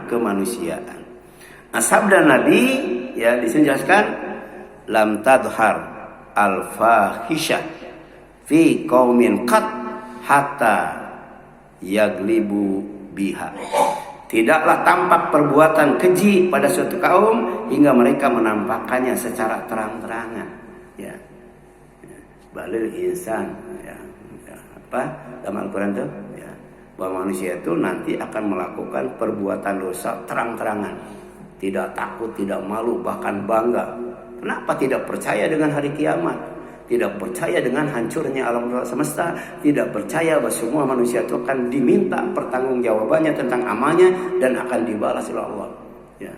kemanusiaan. Nah, sabda Nabi ya dijelaskan lam tadhar al-fahisyah fi qaumin qat hatta yaglibu biha. Tidaklah tampak perbuatan keji pada suatu kaum hingga mereka menampakkannya secara terang-terangan. Ya. Balil insan ya. Apa dalam Al-Quran itu ya, bahwa manusia itu nanti akan melakukan perbuatan dosa terang-terangan, tidak takut, tidak malu, bahkan bangga. Kenapa tidak percaya dengan hari kiamat? Tidak percaya dengan hancurnya alam semesta, tidak percaya bahwa semua manusia itu akan diminta pertanggungjawabannya tentang amalnya dan akan dibalas oleh Allah. Ya.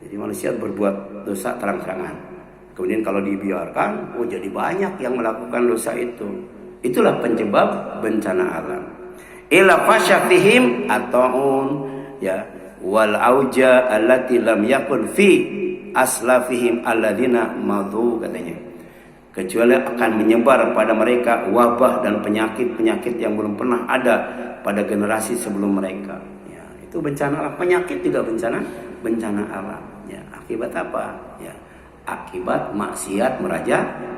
Jadi manusia berbuat dosa terang-terangan. Kemudian kalau dibiarkan, jadi banyak yang melakukan dosa itu. Itulah penyebab bencana alam. Ila fasyafihim ataun ya wal auja allati lam yakun fi aslafihim alladzina madhu katanya. Kecuali akan menyebar pada mereka wabah dan penyakit-penyakit yang belum pernah ada pada generasi sebelum mereka. Ya, itu bencana alam. Penyakit juga bencana alam. Ya, akibat apa? Ya, akibat maksiat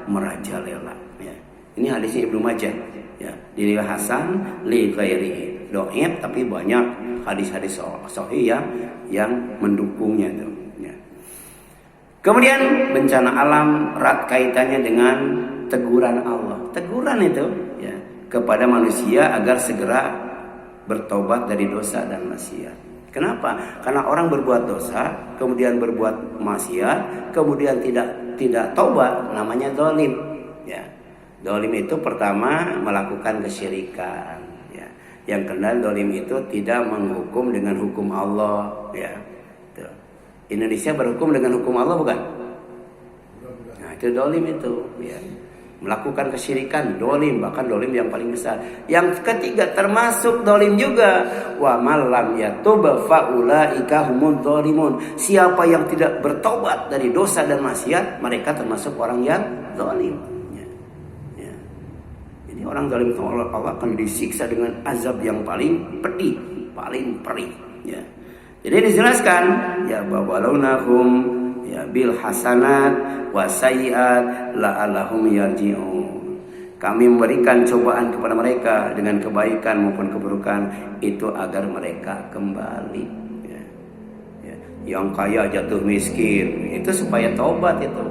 merajalela. Ya. Ini hadisnya Ibnu Majah. Ya, diriwayatkan Hasan li ghairihi. Dhaif tapi banyak hadis-hadis sahih yang mendukungnya itu. Kemudian bencana alam erat kaitannya dengan teguran Allah. Teguran itu ya kepada manusia agar segera bertobat dari dosa dan maksiat. Kenapa? Karena orang berbuat dosa, kemudian berbuat maksiat, kemudian tidak tobat, namanya zalim. Ya. Zalim itu pertama melakukan kesyirikan. Ya. Yang kedua zalim itu tidak menghukum dengan hukum Allah. Ya. Indonesia berhukum dengan hukum Allah bukan? Nah itu dolim itu ya. Melakukan kesyirikan dolim, bahkan dolim yang paling besar. Yang ketiga termasuk dolim juga wa malam yatub faulaika humud dzalimun. Siapa yang tidak bertobat dari dosa dan maksiat, mereka termasuk orang yang zalim ya. Ya. Jadi orang zalim Allah akan disiksa dengan azab yang paling pedih, paling perih ya. Jadi dijelaskan ya bawalaunahum ya bil hasanat wasaiat la'allahum yarji'un. Kami memberikan cobaan kepada mereka dengan kebaikan maupun keburukan itu agar mereka kembali. Ya. Ya. Yang kaya jatuh miskin itu supaya tobat itu.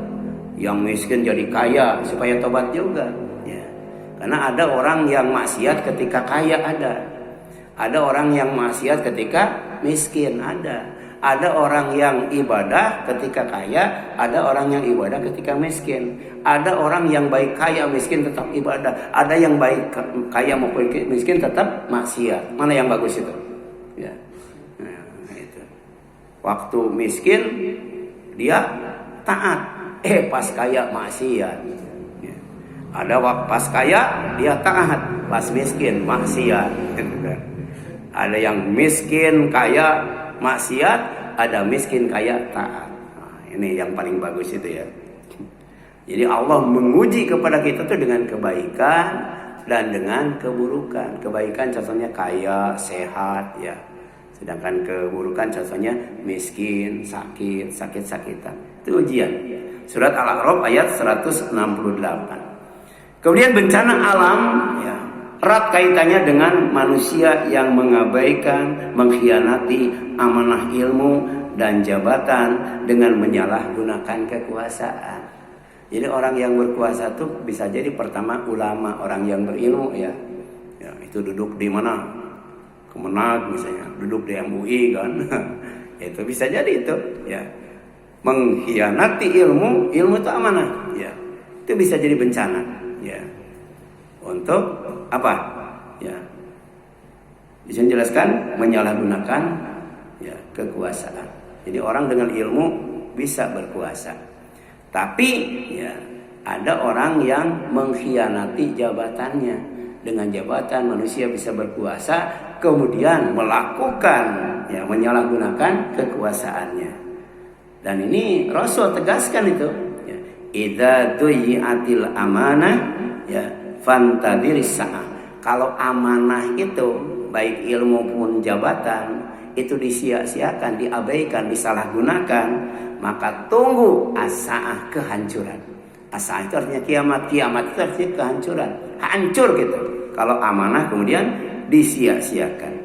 Yang miskin jadi kaya supaya tobat juga. Ya. Karena ada orang yang maksiat ketika kaya ada. Ada orang yang maksiat ketika miskin ada. Ada orang yang ibadah ketika kaya, ada orang yang ibadah ketika miskin. Ada orang yang baik kaya miskin tetap ibadah. Ada yang baik kaya maupun miskin tetap maksiat. Mana yang bagus itu? Ya. Nah, itu. Waktu miskin dia taat, pas kaya maksiat. Ya. Ada waktu pas kaya dia taat, pas miskin maksiat. Ada yang miskin kaya maksiat, ada miskin kaya taat. Nah, ini yang paling bagus itu ya. Jadi Allah menguji kepada kita tuh dengan kebaikan dan dengan keburukan. Kebaikan contohnya kaya, sehat ya. Sedangkan keburukan contohnya miskin, sakit-sakitan. Itu ujian. Surat Al-A'raf ayat 168. Kemudian bencana alam ya erat kaitannya dengan manusia yang mengabaikan, mengkhianati amanah ilmu dan jabatan dengan menyalahgunakan kekuasaan. Jadi orang yang berkuasa itu bisa jadi pertama ulama, orang yang berilmu ya. Ya itu duduk di mana? Kemenag misalnya, duduk di MUI kan. Itu bisa jadi itu ya. Mengkhianati ilmu itu amanah ya. Itu bisa jadi bencana ya. Untuk apa? Ya. Bisa dijelaskan menyalahgunakan ya kekuasaan. Jadi orang dengan ilmu bisa berkuasa. Tapi ya ada orang yang mengkhianati jabatannya. Dengan jabatan manusia bisa berkuasa kemudian melakukan ya menyalahgunakan kekuasaannya. Dan ini Rasul tegaskan itu ya. Idza duyi'atil amanah ya fantadiris sa'ah. Kalau amanah itu baik ilmu pun jabatan itu disia-siakan, diabaikan, disalahgunakan, maka tunggu as-saah, kehancuran. As-saah itu artinya kiamat, kiamat itu artinya kehancuran, hancur gitu. Kalau amanah kemudian disia-siakan.